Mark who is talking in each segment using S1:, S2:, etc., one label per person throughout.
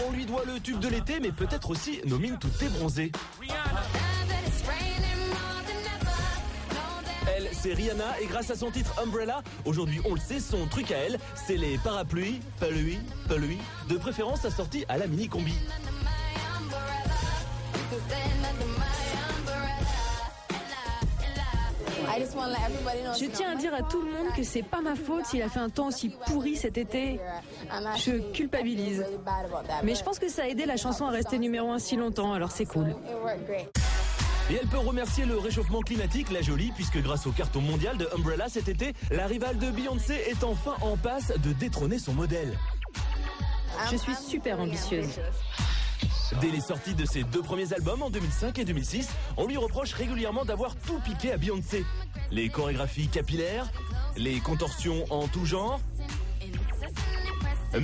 S1: On lui doit le tube de l'été, mais peut-être aussi nos mines toutes débronzées. Elle, c'est Rihanna, et grâce à son titre Umbrella, aujourd'hui on le sait, son truc à elle, c'est les parapluies, de préférence assortis à la mini combi.
S2: Je tiens à dire à tout le monde que c'est pas ma faute s'il a fait un temps aussi pourri cet été. Je culpabilise. Mais je pense que ça a aidé la chanson à rester numéro 1 si longtemps, alors c'est cool.
S1: Et elle peut remercier le réchauffement climatique, la jolie, puisque grâce au carton mondial de Umbrella cet été, la rivale de Beyoncé est enfin en passe de détrôner son modèle.
S2: Je suis super ambitieuse.
S1: Dès les sorties de ses 2 premiers albums en 2005 et 2006, on lui reproche régulièrement d'avoir tout piqué à Beyoncé. Les chorégraphies capillaires, les contorsions en tout genre,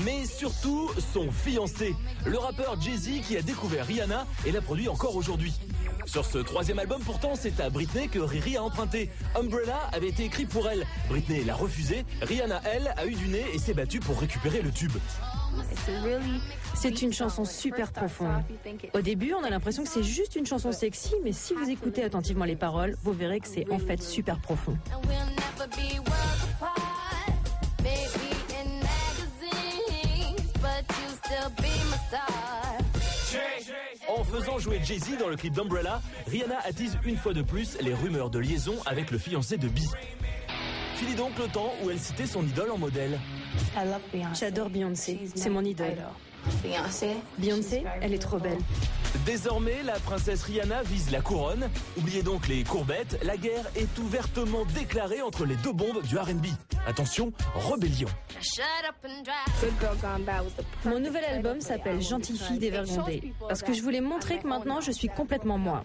S1: mais surtout son fiancé, le rappeur Jay-Z qui a découvert Rihanna et l'a produit encore aujourd'hui. Sur ce 3e album, pourtant, c'est à Britney que Riri a emprunté. Umbrella avait été écrit pour elle. Britney l'a refusé. Rihanna, elle, a eu du nez et s'est battue pour récupérer le tube.
S2: C'est une chanson super profonde. Au début, on a l'impression que c'est juste une chanson sexy, mais si vous écoutez attentivement les paroles, vous verrez que c'est en fait super profond.
S1: En faisant jouer Jay-Z dans le clip d'Umbrella, Rihanna attise une fois de plus les rumeurs de liaison avec le fiancé de Bee. Fini donc le temps où elle citait son idole en modèle.
S2: J'adore Beyoncé, c'est mon idole. Beyoncé, elle est trop belle.
S1: Désormais, la princesse Rihanna vise la couronne. Oubliez donc les courbettes, la guerre est ouvertement déclarée entre les 2 bombes du R&B. Attention, rébellion.
S2: Mon nouvel album s'appelle Gentille fille dévergondée, parce que je voulais montrer que maintenant je suis complètement moi.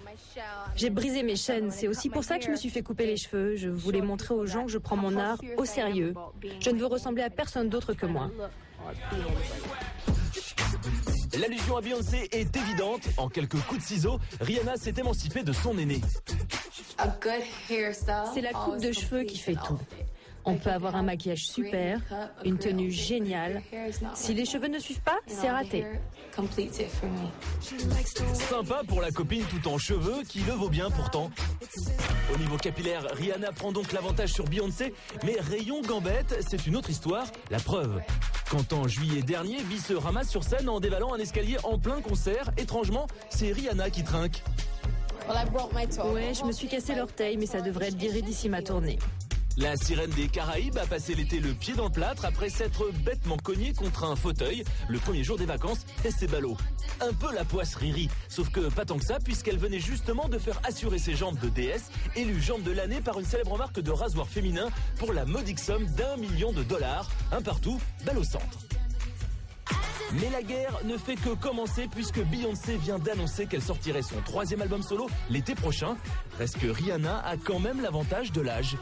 S2: J'ai brisé mes chaînes, c'est aussi pour ça que je me suis fait couper les cheveux. Je voulais montrer aux gens que je prends mon art au sérieux. Je ne veux ressembler à personne d'autre que moi.
S1: L'allusion à Beyoncé est évidente. En quelques coups de ciseaux, Rihanna s'est émancipée de son aîné.
S2: C'est la coupe de cheveux qui fait tout. On peut avoir un maquillage super, une tenue géniale. Si les cheveux ne suivent pas, c'est raté.
S1: Sympa pour la copine tout en cheveux qui le vaut bien pourtant. Au niveau capillaire, Rihanna prend donc l'avantage sur Beyoncé, mais rayon gambette, c'est une autre histoire, la preuve. Quand en juillet dernier, Bee se ramasse sur scène en dévalant un escalier en plein concert, étrangement, c'est Rihanna qui trinque.
S2: Ouais, je me suis cassé l'orteil, mais ça devrait être guéri d'ici ma tournée.
S1: La sirène des Caraïbes a passé l'été le pied dans le plâtre après s'être bêtement cognée contre un fauteuil le premier jour des vacances et ses ballots. Un peu la poisse Riri, sauf que pas tant que ça puisqu'elle venait justement de faire assurer ses jambes de déesse, élue jambe de l'année par une célèbre marque de rasoir féminin pour la modique somme d'$1 million, un partout, balle au centre. Mais la guerre ne fait que commencer puisque Beyoncé vient d'annoncer qu'elle sortirait son 3e album solo l'été prochain. Reste que Rihanna a quand même l'avantage de l'âge.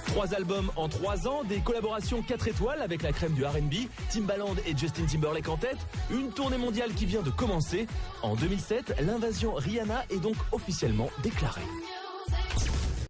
S1: 3 albums en 3 ans, des collaborations 4 étoiles avec la crème du R&B, Timbaland et Justin Timberlake en tête, une tournée mondiale qui vient de commencer. En 2007, l'invasion Rihanna est donc officiellement déclarée.